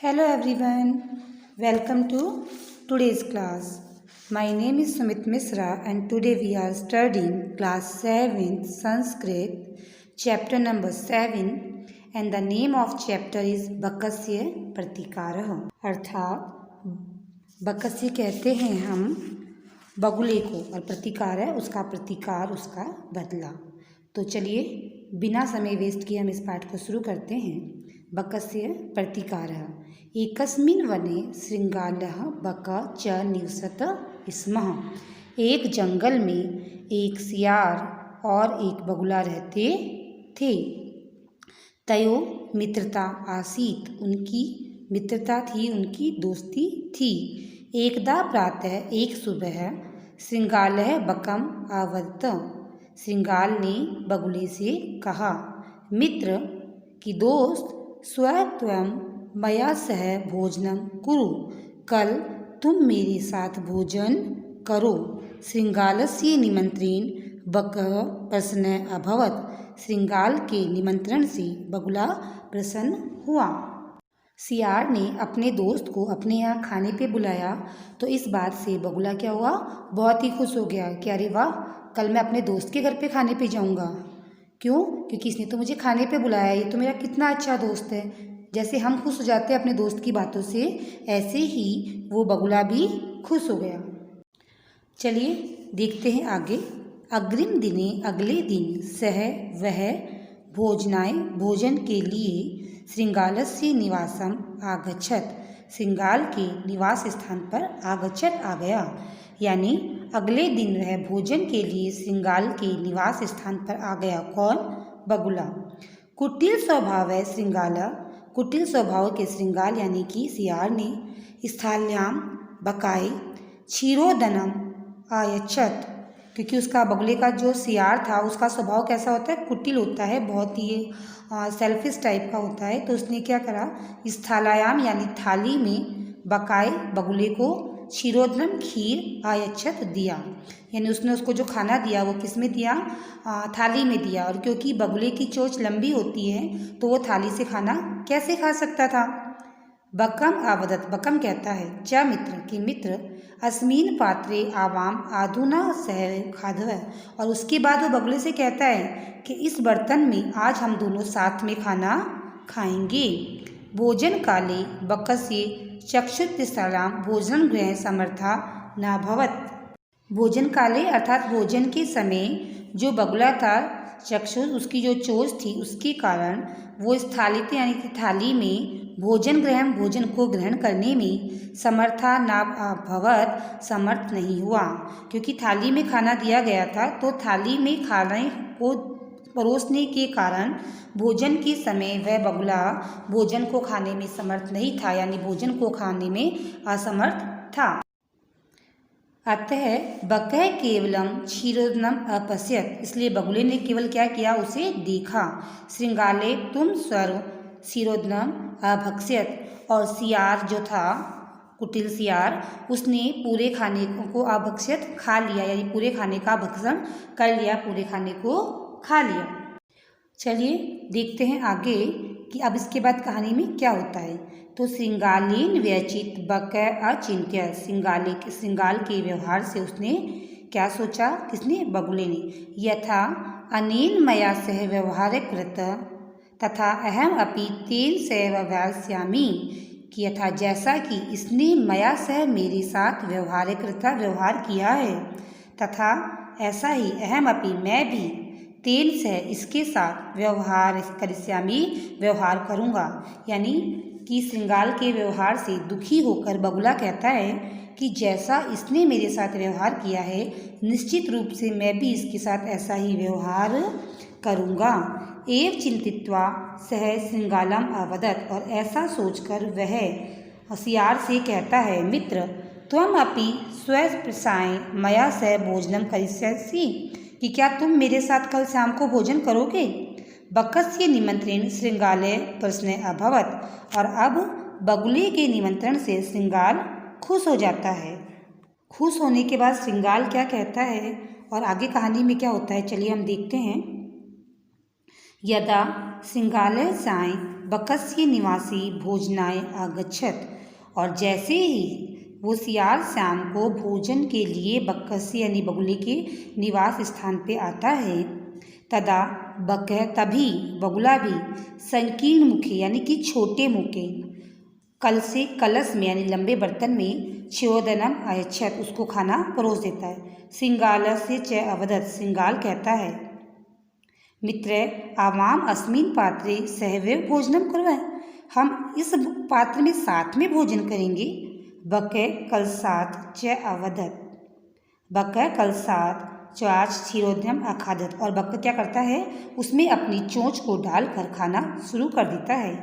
Hello everyone, welcome to today's class. My name is Sumit Misra and today we are studying class 7 Sanskrit chapter number 7 and the name of chapter is बकस्य प्रतिकारः अर्थात बकस्य कहते हैं हम बगुले को और प्रतिकार है उसका प्रतिकार उसका बदला। तो चलिए बिना समय वेस्ट किए हम इस पाठ को शुरू करते हैं। बकस्य प्रतिकारः एकस्मिन् वने शृंगालः बक च निवसत स्म। एक जंगल में एक सियार और एक बगुला रहते थे। तयो मित्रता आसीत, उनकी मित्रता थी, उनकी दोस्ती थी। एकदा प्रातः, एक सुबह, शृंगालः बकम आवदत, शृंगाल ने बगुले से कहा, मित्र की दोस्त, स्वयं मया सह भोजनम कुरु, कल तुम मेरे साथ भोजन करो। शृंगालस्य निमंत्रेण बकः प्रसन्न अभवत, शृंगाल के निमंत्रण से बगुला प्रसन्न हुआ। सियार ने अपने दोस्त को अपने यहाँ खाने पे बुलाया तो इस बात से बगुला क्या हुआ, बहुत ही खुश हो गया कि अरे वाह, कल मैं अपने दोस्त के घर पे खाने पे जाऊँगा। क्यों? क्योंकि इसने तो मुझे खाने पे बुलाया, ये तो मेरा कितना अच्छा दोस्त है। जैसे हम खुश हो जाते हैं अपने दोस्त की बातों से, ऐसे ही वो बगुला भी खुश हो गया। चलिए देखते हैं आगे। अग्रिम दिने, अगले दिन, सह वह भोजनाय, भोजन के लिए शृंगालस्य निवासम आगच्छत, शृंगाल के निवास स्थान पर आगच्छत आ गया। यानी अगले दिन वह भोजन के लिए शृंगाल के निवास स्थान पर आ गया। कौन? बगुला। कुटिल स्वभाव है शृंगाल, कुटिल स्वभाव के शृंगाल यानी कि सियार ने स्थाल्याम बकाए क्षीरोदनम आयच्छत, क्योंकि उसका बगुले का जो सियार था उसका स्वभाव कैसा होता है, कुटिल होता है, बहुत ही सेल्फिश टाइप का होता है। तो उसने क्या करा, स्थालायाम यानी थाली में बकाए बगुले को क्षीरोदनम खीर आयच्छत दिया, यानी उसने उसको जो खाना दिया वो किस में दिया, थाली में दिया। और क्योंकि बगुले की चोंच लंबी होती है तो वो थाली से खाना कैसे खा सकता था। बकम आवदत, बकम कहता है, च मित्र की मित्र, अस्मीन पात्रे आवाम आधुना सह खाधव, और उसके बाद वो बगुले से कहता है कि इस बर्तन में आज हम दोनों साथ में खाना खाएंगे। भोजन काले बकस्य चक्षुतिस्थलाम भोजन गृह समर्था नाभवत, भोजन काले अर्थात भोजन के समय जो बगुला था, चक्षु उसकी जो चोंच थी उसके कारण वो इस थाली यानी कि थाली में भोजन ग्रहण, भोजन को ग्रहण करने में समर्था ना भवत, समर्थ नहीं हुआ। क्योंकि थाली में खाना दिया गया था तो थाली में खाने को परोसने के कारण भोजन के समय वह बगुला भोजन को खाने में समर्थ नहीं था, यानी भोजन को खाने में असमर्थ था। अतः बकः केवलम क्षीरोदनम अपश्यत, इसलिए बगुले ने केवल क्या किया, उसे देखा। शृंगाले तुम स्वर क्षीरोदनम अभक्ष्यत, और सियार जो था, कुटिल सियार, उसने पूरे खाने को अभक्ष्यत खा लिया, यानी पूरे खाने का भक्षण कर लिया, पूरे खाने को खा लिया। चलिए देखते हैं आगे कि अब इसके बाद कहानी में क्या होता है। तो श्रृंगालीन व्यचित बकः अचिंत्य, श्रृंगाल के व्यवहार से उसने क्या सोचा, किसने, बगुले ने, यथा अनेन मया सह व्यवहार कृत तथा अहम अपि तेन सह व्यवहारस्यामि, कि यथा जैसा कि इसने मया सह मेरे साथ व्यवहार कृत व्यवहार किया है, तथा ऐसा ही अहम अपि मैं भी तेन सह इसके साथ व्यवहार करिष्यामि व्यवहार करूँगा। यानी कि श्रृंगाल के व्यवहार से दुखी होकर बगुला कहता है कि जैसा इसने मेरे साथ व्यवहार किया है निश्चित रूप से मैं भी इसके साथ ऐसा ही व्यवहार करूँगा। एव चिंतित्वा सह श्रृंगालम अवदत, और ऐसा सोचकर वह सियार से कहता है, मित्र त्वम अपि स्वप्रसाय मया सह भोजनम करिष्यसि, कि क्या तुम मेरे साथ कल शाम को भोजन करोगे। बकस्य निमंत्रण शृंगाले प्रश्न अभवत, और अब बगुले के निमंत्रण से श्रृंगाल खुश हो जाता है। खुश होने के बाद श्रृंगाल क्या कहता है और आगे कहानी में क्या होता है, चलिए हम देखते हैं। यदा शृंगाले साय बकस्य निवासी भोजनाय आगच्छत। और जैसे ही वो सियार श्याम को भोजन के लिए बकस्य यानी बगुले के निवास स्थान पे आता है, तदा बकः तभी बगुला भी संकीर्ण मुखे यानी कि छोटे मुँह के कल से कलश में यानी लंबे बर्तन में च्योदनम अयच्छत उसको खाना परोस देता है। सिंगालस्य च अवदत् सिंगाल कहता है, मित्र आवाम अस्मिन् पात्रे सहवैव भोजनम कुर्वः, हम इस पात्र में साथ में भोजन करेंगे। बकः कलसात् च अवदत्, बकः कलसात् चाच क्षीरोद्यम अखादत। और बक क्या करता है, उसमें अपनी चोंच को डालकर खाना शुरू कर देता है।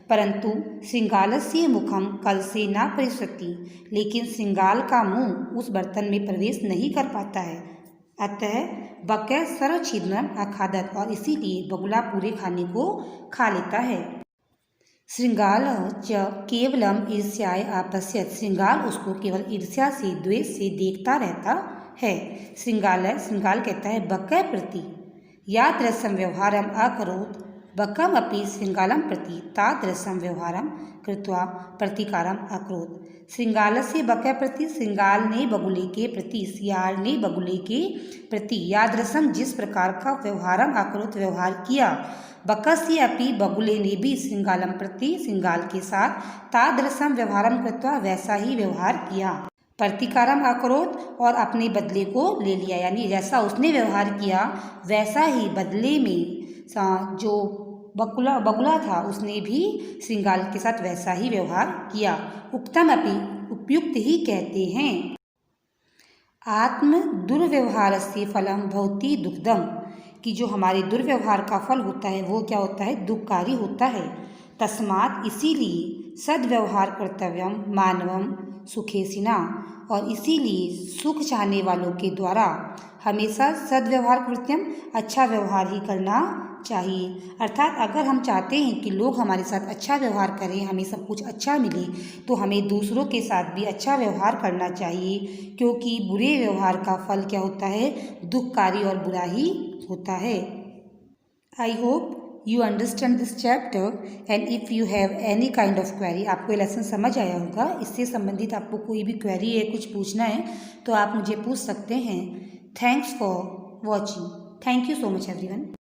परंतु सिंगालस्य मुखम कल से ना परिसरति, लेकिन सिंगाल का मुंह उस बर्तन में प्रवेश नहीं कर पाता है। अतः बकः सर्वच्छिद्रम अखादत, और इसीलिए बगुला पूरे खाने को खा लेता है। श्रृंगाल च केवलम ईर्ष्याय आपश्यत, श्रृंगाल उसको केवल ईर्ष्या से द्वेष से देखता रहता है। श्रृंगाल कहता है, बकः प्रति यादृशं व्यवहारम अकरोत्, बकम् अपि श्रृंगालं प्रति तादृशं व्यवहारम कृत्वा प्रतिकारम अकरोत्। श्रृंगालस्य बकः प्रति, श्रृंगाल ने बगुले के प्रति, सियार ने बगुले के प्रति यादृशं जिस प्रकार का व्यवहारम अकरोत् व्यवहार किया, बकस्य अपि बगुले ने भी श्रृंगालम प्रति श्रृंगाल के साथ तादृशम व्यवहारम कृत्वा वैसा ही व्यवहार किया। प्रतिकारम अकरोत् और अपने बदले को ले लिया, यानी जैसा उसने व्यवहार किया वैसा ही बदले में जो बगुला था उसने भी श्रृंगाल के साथ वैसा ही व्यवहार किया। उक्तम अपि उपयुक्त ही कहते हैं। आत्म दुर्व्यवहारस्य फलम भवति दुःखदम, कि जो हमारे दुर्व्यवहार का फल होता है वो क्या होता है, दुःखकारी होता है। तस्मात् इसीलिए सद्व्यवहार कर्तव्यम मानवम सुखेसिना, और इसीलिए सुख चाहने वालों के द्वारा हमेशा सद्व्यवहार कृत्यम अच्छा व्यवहार ही करना चाहिए। अर्थात अगर हम चाहते हैं कि लोग हमारे साथ अच्छा व्यवहार करें, हमें सब कुछ अच्छा मिले, तो हमें दूसरों के साथ भी अच्छा व्यवहार करना चाहिए, क्योंकि बुरे व्यवहार का फल क्या होता है, दुखकारी और बुरा ही होता है। I hope you understand this chapter, and if you have any kind of query, आपको ये लेसन समझ आया होगा। इससे संबंधित आपको कोई भी क्वेरी है, कुछ पूछना है तो आप मुझे पूछ सकते हैं। Thanks for watching. Thank you so much everyone.